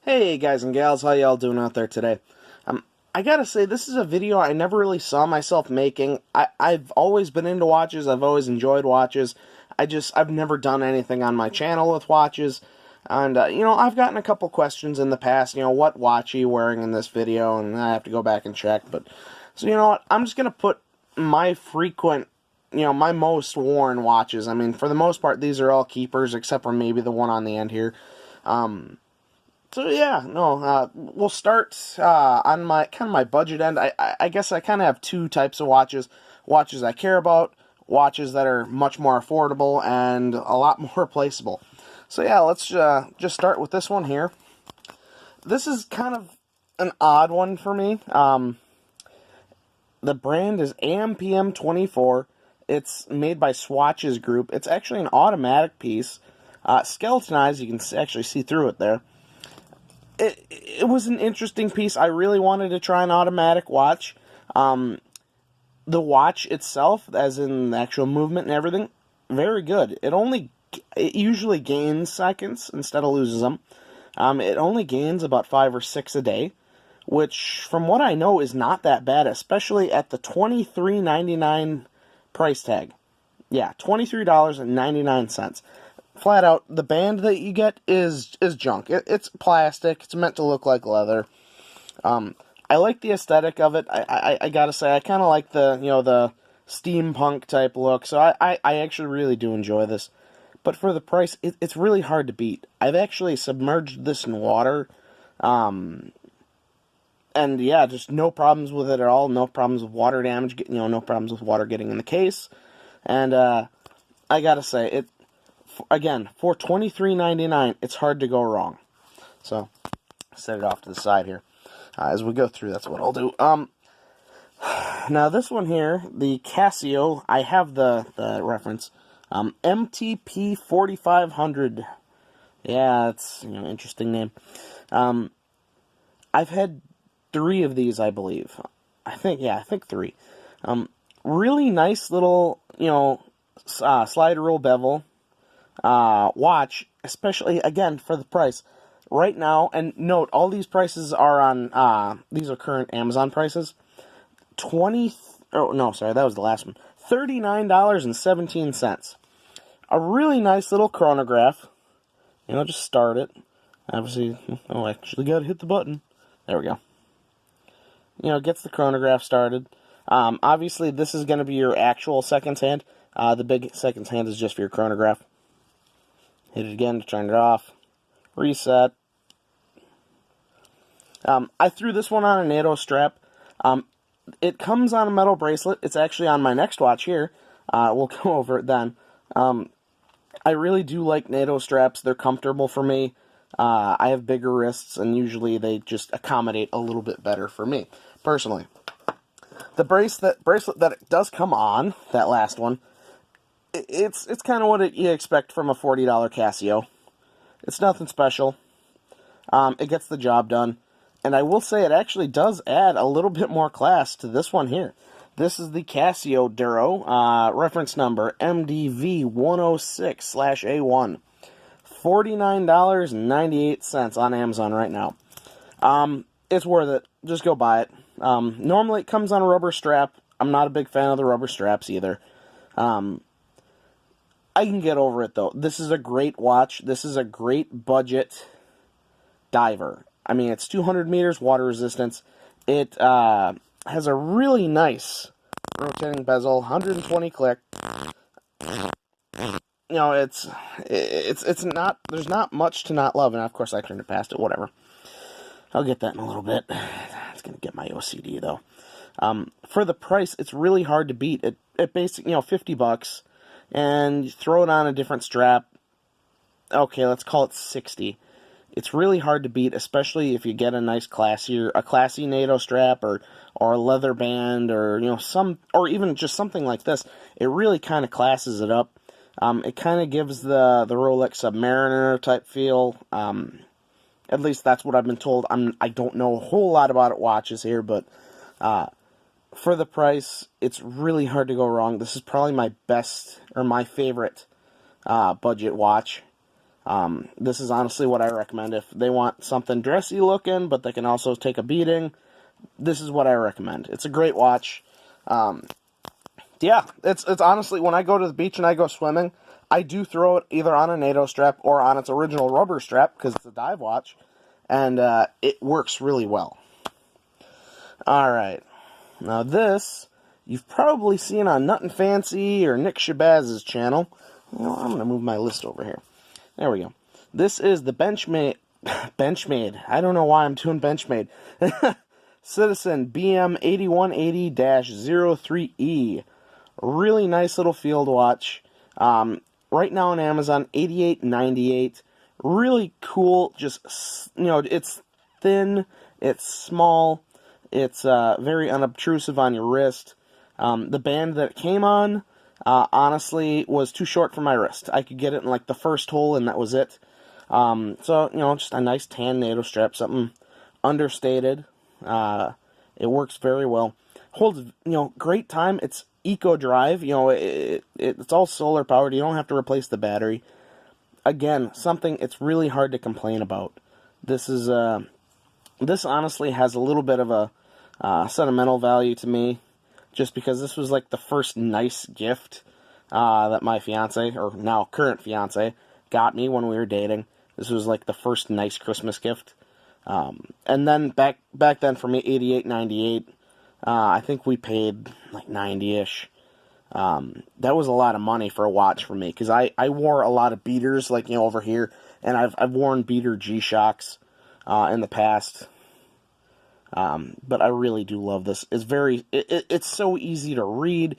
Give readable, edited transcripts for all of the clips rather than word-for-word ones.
Hey guys and gals, how y'all doing out there today? I gotta say, this is a video I never really saw myself making. I've always been into watches, I've always enjoyed watches. I've never done anything on my channel with watches. And, I've gotten a couple questions in the past, what watch are you wearing in this video? And I have to go back and check. But, so you know what, I'm just gonna put my frequent, my most worn watches. I mean, for the most part, these are all keepers, except for maybe the one on the end here. So yeah, no, we'll start on my my budget end. I guess I kind of have two types of watches: watches I care about, watches that are much more affordable and a lot more replaceable. So yeah, let's just start with this one here. This is kind of an odd one for me. The brand is AMPM 24. It's made by Swatches Group. It's actually an automatic piece, skeletonized. You can actually see through it there. It was an interesting piece. I really wanted to try an automatic watch. The watch itself, as in the actual movement and everything, very good. It usually gains seconds instead of loses them. It only gains about 5 or 6 a day, which, from what I know, is not that bad, especially at the $23.99 price tag. Yeah, $23.99. Flat out, the band that you get is junk. It's plastic. It's meant to look like leather. I like the aesthetic of it. I gotta say, I kind of like the steampunk type look. So I actually really do enjoy this. But for the price, it's really hard to beat. I've actually submerged this in water. And yeah, just no problems with it at all. No problems with water damage. No problems with water getting in the case. And I gotta say, again, for $23.99, it's hard to go wrong. So, set it off to the side here. As we go through, that's what I'll do. Now this one here, the Casio, I have the reference, MTP 4500. Yeah, it's an interesting name. I've had 3 of these, I believe. I think 3. Really nice little, slide rule bevel. Watch, especially, again, for the price. Right now, and note, all these prices are on, these are current Amazon prices. That was the last one. $39.17. A really nice little chronograph. Just start it. Obviously, I actually gotta hit the button. There we go. Gets the chronograph started. Obviously, this is gonna be your actual seconds hand. The big seconds hand is just for your chronograph. Hit it again to turn it off. Reset. I threw this one on a NATO strap. It comes on a metal bracelet. It's actually on my next watch here. We'll go over it then. I really do like NATO straps. They're comfortable for me. I have bigger wrists, and usually they just accommodate a little bit better for me, personally. The bracelet that it does come on, that last one, it's kind of what you expect from a $40 Casio. It's nothing special. It gets the job done. And I will say it actually does add a little bit more class to this one here. This is the Casio Darrow, reference number MDV106/A1. $49.98 on Amazon right now. It's worth it. Just go buy it. Normally it comes on a rubber strap. I'm not a big fan of the rubber straps either. I can get over it, though. This is a great watch. This is a great budget diver. I mean, it's 200 meters water resistance. It has a really nice rotating bezel, 120 click. It's not, there's not much to not love, and of course I turned it past it, whatever. I'll get that in a little bit. It's going to get my OCD, though. For the price, it's really hard to beat. It basically, $50. And you throw it on a different strap. Okay, let's call it 60. It's really hard to beat, especially if you get a nice classy NATO strap or a leather band or or even just something like this. It really kind of classes it up. It kind of gives the Rolex Submariner type feel. At least that's what I've been told. I don't know a whole lot about watches here, but for the price, it's really hard to go wrong. This is probably my best, or my favorite, budget watch. This is honestly what I recommend. If they want something dressy looking, but they can also take a beating, this is what I recommend. It's a great watch. Yeah, it's honestly, when I go to the beach and I go swimming, I do throw it either on a NATO strap or on its original rubber strap, because it's a dive watch, and it works really well. Alright, now this, you've probably seen on Nuttin' Fancy or Nick Shabazz's channel. Well, I'm going to move my list over here. There we go. This is the Benchmate, I don't know why I'm doing Benchmate. Citizen BM8180-03E. Really nice little field watch. Right now on Amazon, $88.98. Really cool. Just, it's thin, it's small, it's very unobtrusive on your wrist. The band that it came on, honestly, was too short for my wrist. I could get it in like the first hole, and that was it. So, just a nice tan NATO strap, something understated. It works very well. Holds, great time. It's eco drive. It's all solar powered. You don't have to replace the battery. Again, something it's really hard to complain about. This is this honestly has a little bit of a sentimental value to me, just because this was like the first nice gift that my fiance, or now current fiance, got me when we were dating. This was like the first nice Christmas gift. And then back then for me, $88.98. I think we paid like $90-ish. That was a lot of money for a watch for me, because I wore a lot of beaters, like, over here, and I've worn beater G-Shocks in the past. But I really do love this. It's it's so easy to read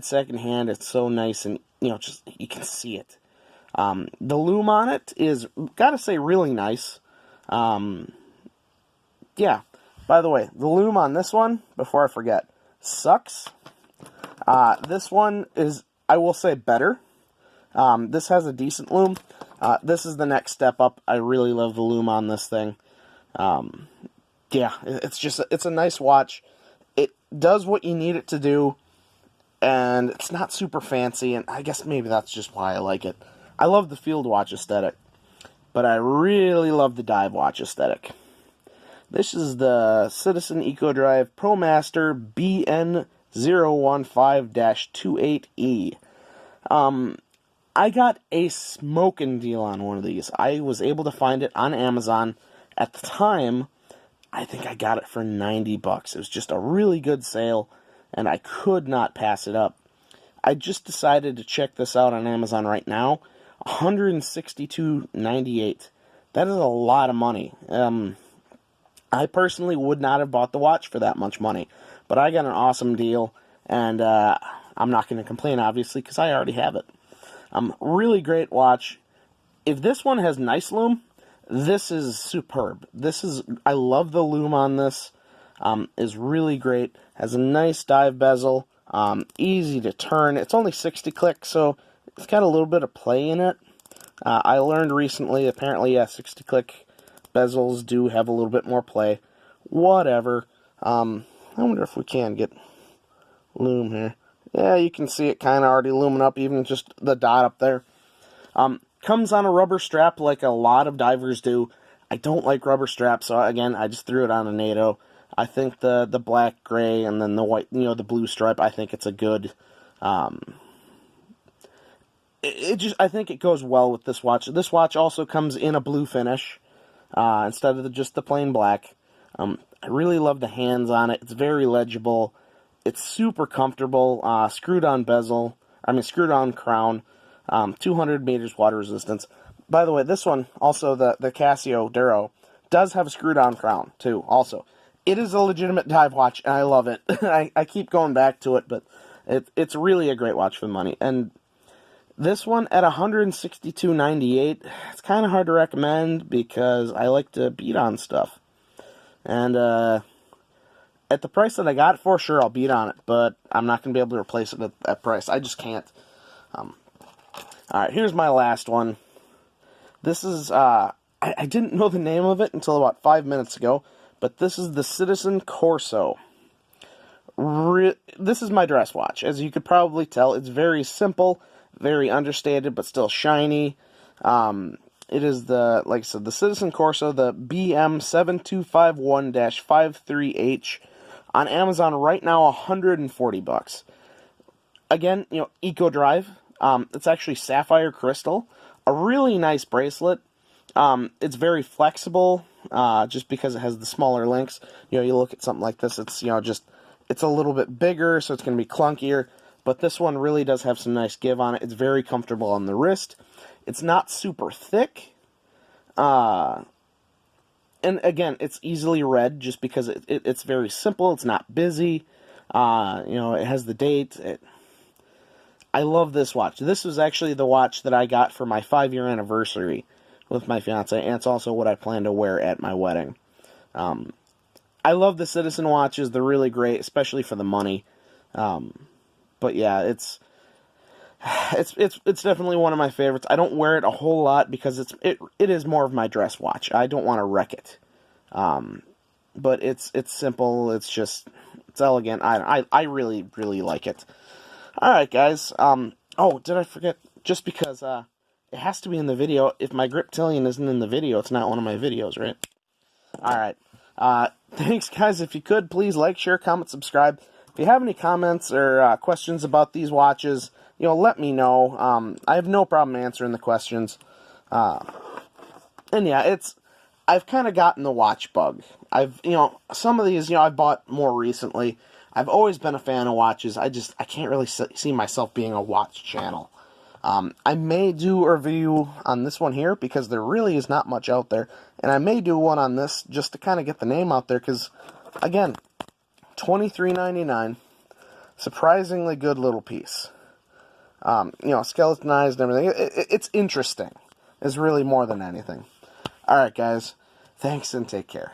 secondhand. It's so nice, and, just, you can see it. The loom on it is, gotta say, really nice. Yeah. By the way, the loom on this one, before I forget, sucks. This one is, I will say, better. This has a decent loom. This is the next step up. I really love the loom on this thing. Yeah, it's a nice watch. It does what you need it to do, and it's not super fancy, and I guess maybe that's just why I like it. I love the field watch aesthetic, but I really love the dive watch aesthetic. This is the Citizen EcoDrive ProMaster BN015-28E. I got a smoking deal on one of these. I was able to find it on Amazon. At the time, I think I got it for $90. It was just a really good sale, and I could not pass it up. I just decided to check this out on Amazon right now. $162.98. That is a lot of money. I personally would not have bought the watch for that much money, but I got an awesome deal, and I'm not going to complain, obviously, because I already have it. Really great watch. If this one has nice loom, this is superb. I love the loom on this. Is really great. Has a nice dive bezel. Easy to turn. It's only 60 clicks, so it's got a little bit of play in it. I learned recently, apparently, 60 click bezels do have a little bit more play. Whatever. I wonder if we can get loom here. Yeah, you can see it kind of already looming up, even just the dot up there. Comes on a rubber strap like a lot of divers do. I don't like rubber straps, so again, I just threw it on a NATO. I think the black, gray, and then the white, the blue stripe, I think it's a good... I think it goes well with this watch. This watch also comes in a blue finish, instead of just the plain black. I really love the hands on it. It's very legible. It's super comfortable. Screwed on crown. 200 meters water resistance. By the way, this one, also the Casio Darrow, does have a screwed on crown, too, also. It is a legitimate dive watch, and I love it. I keep going back to it, but it's really a great watch for the money. And this one at $162.98, it's kind of hard to recommend because I like to beat on stuff. And at the price that I got it for, sure, I'll beat on it, but I'm not going to be able to replace it at that price. I just can't. Alright, here's my last one. This is, I didn't know the name of it until about 5 minutes ago, but this is the Citizen Corso. This is my dress watch. As you could probably tell, it's very simple, very understated, but still shiny. It is the, like I said, the Citizen Corsa, the BM7251-53H, on Amazon right now, $140. Again, Eco Drive. It's actually sapphire crystal, a really nice bracelet. It's very flexible, just because it has the smaller links. You look at something like this, it's it's a little bit bigger, so it's going to be clunkier. But this one really does have some nice give on it. It's very comfortable on the wrist. It's not super thick. And again, it's easily read just because it's very simple. It's not busy. It has the date. I love this watch. This was actually the watch that I got for my 5-year anniversary with my fiance, and it's also what I plan to wear at my wedding. I love the Citizen watches. They're really great, especially for the money. But yeah, it's definitely one of my favorites. I don't wear it a whole lot because it is more of my dress watch. I don't want to wreck it. But it's simple. It's elegant. I really, really like it. All right, guys. Oh, did I forget? Just because it has to be in the video. If my Griptilian isn't in the video, it's not one of my videos, right? All right. Thanks, guys. If you could, please like, share, comment, subscribe. If you have any comments or questions about these watches, let me know. I have no problem answering the questions. And yeah, I've kind of gotten the watch bug. Some of these, I've bought more recently. I've always been a fan of watches. I can't really see myself being a watch channel. I may do a review on this one here because there really is not much out there. And I may do one on this just to kind of get the name out there because, again, $23.99. Surprisingly good little piece. Skeletonized and everything. It's interesting. It's really more than anything. Alright, guys. Thanks and take care.